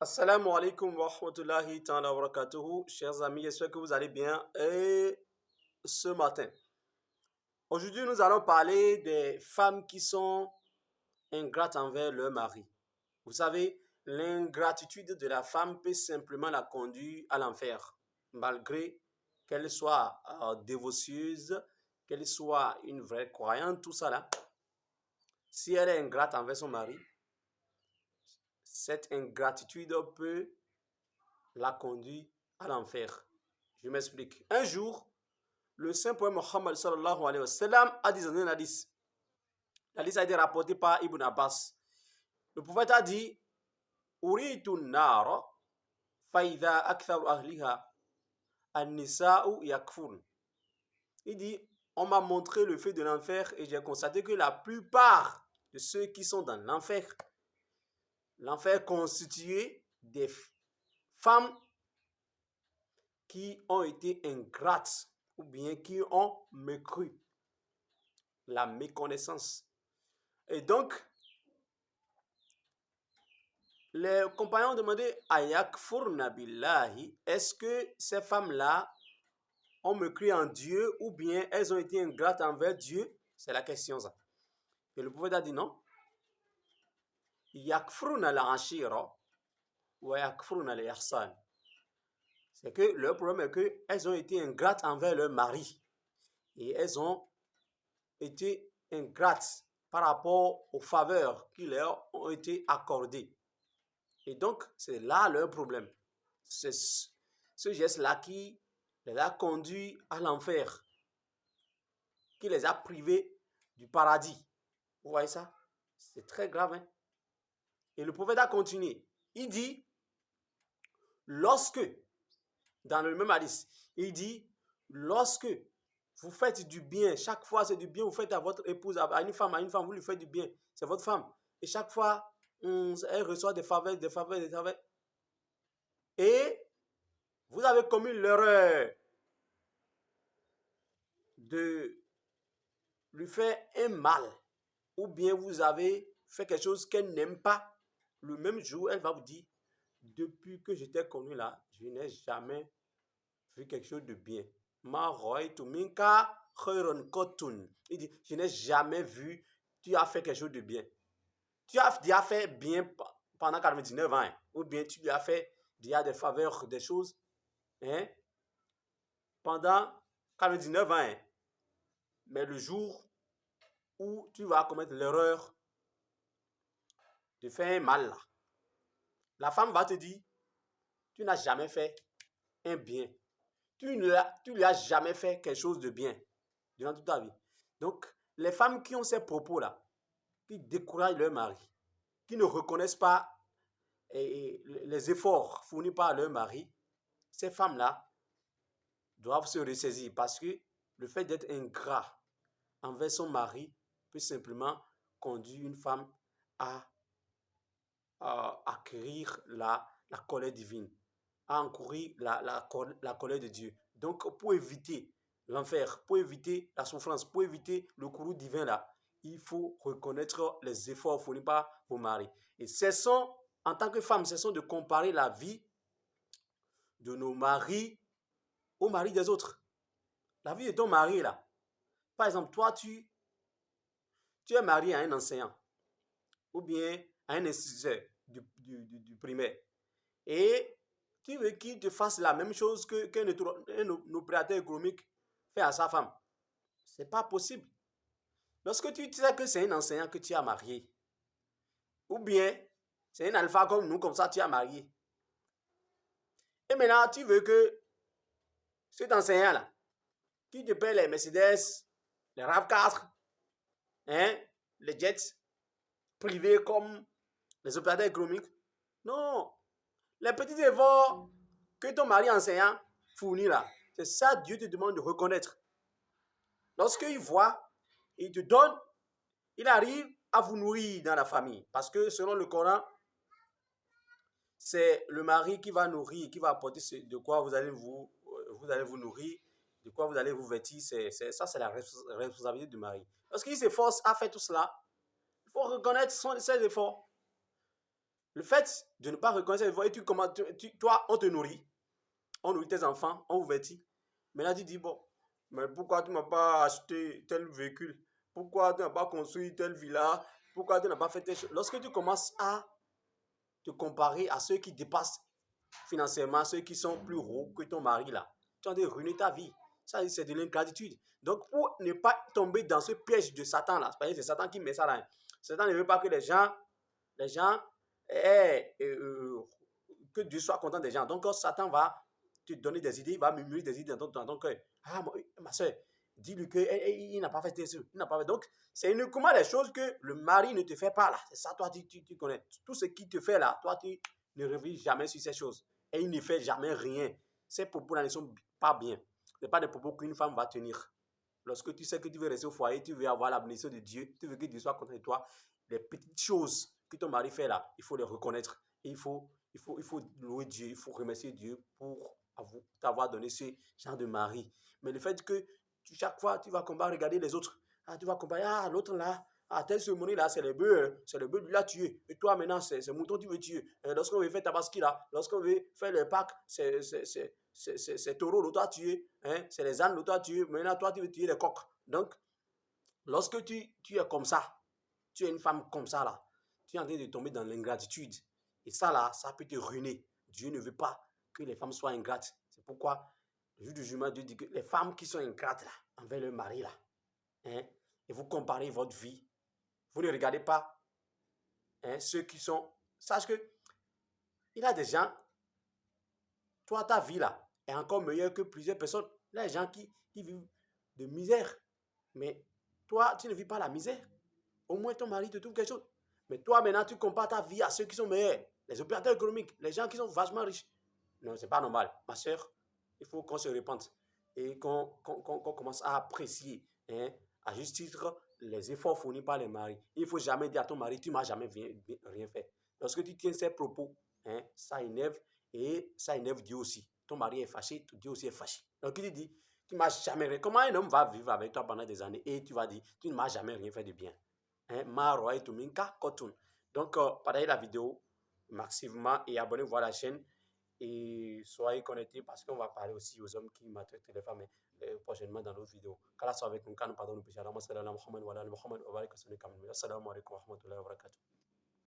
Assalamu alaikum wa rahmatullahi ta'ala wa barakatuhu. Chers amis, j'espère que vous allez bien. Et ce matin, aujourd'hui, nous allons parler des femmes qui sont ingrates envers leur mari. Vous savez, l'ingratitude de la femme peut simplement la conduire à l'enfer, malgré qu'elle soit dévotieuse, qu'elle soit une vraie croyante, tout ça là. Si elle est ingrate envers son mari, cette ingratitude peut la conduire à l'enfer. Je m'explique. Un jour, le saint prophète Mohammed sallallahu alayhi wa sallam a dit dans un hadith. L'hadith a été rapporté par Ibn Abbas. Le prophète a dit Uritu nara faïda aktharu ahliha an-nisa'u yakfurn. Il dit on m'a montré le feu de l'enfer et j'ai constaté que la plupart de ceux qui sont dans l'enfer constitué des femmes qui ont été ingrates ou bien qui ont mécru, la méconnaissance. Et donc, les compagnons ont demandé Ayakfurna billahi, est-ce que ces femmes-là ont mécru en Dieu ou bien elles ont été ingrates envers Dieu? C'est la question ça. Et le prophète a dit non. Yakfurna la ashira wa yakfurna la ihsan. C'est que le problème est qu'elles ont été ingrates envers leur mari. Et elles ont été ingrates par rapport aux faveurs qui leur ont été accordées. Et donc, c'est là leur problème. C'est ce geste-là qui les a conduits à l'enfer, qui les a privés du paradis. Vous voyez ça? C'est très grave. Hein? Et le prophète a continué. Il dit, lorsque, dans le même hadith, il dit, lorsque vous faites du bien, chaque fois c'est du bien, vous faites à votre épouse, à une femme, vous lui faites du bien, c'est votre femme. Et chaque fois, elle reçoit des faveurs. Et vous avez commis l'erreur de lui faire un mal, ou bien vous avez fait quelque chose qu'elle n'aime pas. Le même jour, elle va vous dire, depuis que je t'ai connu là, je n'ai jamais vu quelque chose de bien. Il dit, je n'ai jamais vu, tu as fait quelque chose de bien. Tu as déjà fait bien pendant 99 ans, hein, ou bien tu lui as fait déjà des faveurs, des choses, hein, pendant 99 ans. Hein. Mais le jour où tu vas commettre l'erreur de faire un mal, là, la femme va te dire, tu n'as jamais fait un bien. Tu lui as jamais fait quelque chose de bien durant toute ta vie. Donc, les femmes qui ont ces propos-là, qui découragent leur mari, qui ne reconnaissent pas les efforts fournis par leur mari, ces femmes-là doivent se ressaisir parce que le fait d'être ingrat envers son mari peut simplement conduire une femme à acquérir la colère divine, à encourir la colère de Dieu. Donc, pour éviter l'enfer, pour éviter la souffrance, pour éviter le courroux divin là, il faut reconnaître les efforts fournis par vos maris. Et cessons, en tant que femmes, cessons de comparer la vie de nos maris au mari des autres. La vie de ton mari là. Par exemple, toi, tu es marié à un enseignant ou bien à un instituteur du primaire. Et tu veux qu'il te fasse la même chose qu'un opérateur économique fait à sa femme. Ce n'est pas possible. Lorsque tu sais que c'est un enseignant que tu as marié, ou bien c'est un alpha comme nous, comme ça tu as marié, et maintenant tu veux que cet enseignant-là, qui te paie les Mercedes, les RAV4, hein, les jets privés comme les opérateurs économiques, non, les petits efforts que ton mari enseignant fournit là, c'est ça Dieu te demande de reconnaître. Lorsqu'il voit, il te donne, il arrive à vous nourrir dans la famille. Parce que selon le Coran, c'est le mari qui va nourrir, qui va apporter de quoi vous allez vous nourrir, de quoi vous allez vous vêtir. Ça, c'est la responsabilité du mari. Lorsqu'il s'efforce à faire tout cela, il faut reconnaître ses efforts. Le fait de ne pas reconnaître l'effort, et toi, on nourrit tes enfants, on vous vêtit. Maintenant, tu dis, bon, mais pourquoi tu ne m'as pas acheté tel véhicule? Pourquoi tu n'as pas construit telle villa? Pourquoi tu n'as pas fait telle chose? Lorsque tu commences à te comparer à ceux qui dépassent financièrement, ceux qui sont plus hauts que ton mari là, tu vas ruiner ta vie. Ça, c'est de l'ingratitude. Donc, pour ne pas tomber dans ce piège de Satan là, c'est Satan qui met ça là. Satan ne veut pas que les gens aient, que Dieu soit content des gens. Donc, Satan va te donner des idées, il va murmurer des idées dans ton cœur. Ah, ma soeur, dis-lui qu'il n'a pas fait ça. Il n'a pas fait. Donc, c'est uniquement les choses que le mari ne te fait pas là. C'est ça, toi, tu connais. Tout ce qu'il te fait là, toi, tu ne réfléchis jamais sur ces choses. Et il ne fait jamais rien. Ces propos là ne sont pas bien. Ce n'est pas des propos qu'une femme va tenir. Lorsque tu sais que tu veux rester au foyer, tu veux avoir la bénédiction de Dieu, tu veux que Dieu soit content de toi, les petites choses que ton mari fait là, il faut les reconnaître. Et il faut louer Dieu, il faut remercier Dieu pour t'avoir donné ce genre de mari. Mais le fait que chaque fois, tu vas regarder les autres, tu vas comparer, l'autre là, telle cérémonie là, c'est le bœuf, lui l'a tué. Et toi maintenant, c'est mouton tu veux tuer. Lorsqu'on veut faire Tabaski là, lorsqu'on veut faire le Pâques, c'est taureau, l'autre a tué. Hein? C'est les ânes, l'autre a tué. Maintenant, toi, tu veux tuer les coqs. Donc, lorsque tu es comme ça, tu es une femme comme ça là, tu es en train de tomber dans l'ingratitude. Et ça là, ça peut te ruiner. Dieu ne veut pas que les femmes soient ingrates. C'est pourquoi le jour du jugement, Dieu dit que les femmes qui sont ingrates là, envers leur mari là, hein, et vous comparez votre vie, vous ne regardez pas ceux qui sont... Sache que il y a des gens, toi, ta vie là, est encore meilleure que plusieurs personnes. Il y a des gens qui vivent de misère. Mais toi, tu ne vis pas la misère. Au moins, ton mari te trouve quelque chose. Mais toi, maintenant, tu compares ta vie à ceux qui sont meilleurs. Les opérateurs économiques, les gens qui sont vachement riches. Non, c'est pas normal. Ma soeur, il faut qu'on se repente et qu'on commence à apprécier, hein, à juste titre, les efforts fournis par les maris. Il ne faut jamais dire à ton mari, tu ne m'as jamais rien fait. Lorsque tu tiens ces propos, hein, ça énerve et ça énerve Dieu aussi. Ton mari est fâché, Dieu aussi est fâché. Donc il dit, tu ne m'as jamais rien. Comment un homme va vivre avec toi pendant des années et tu vas dire, tu ne m'as jamais rien fait de bien. Hein, donc, partagez la vidéo massivement et abonnez-vous à la chaîne et soyez connectés parce qu'on va parler aussi aux hommes qui maltraitent les femmes prochainement dans nos vidéos. Qu'Allah soit avec nous, quand nous pardonnons nos péchés. Assalamu alaikum wa rahmatullahi wa barakatuh.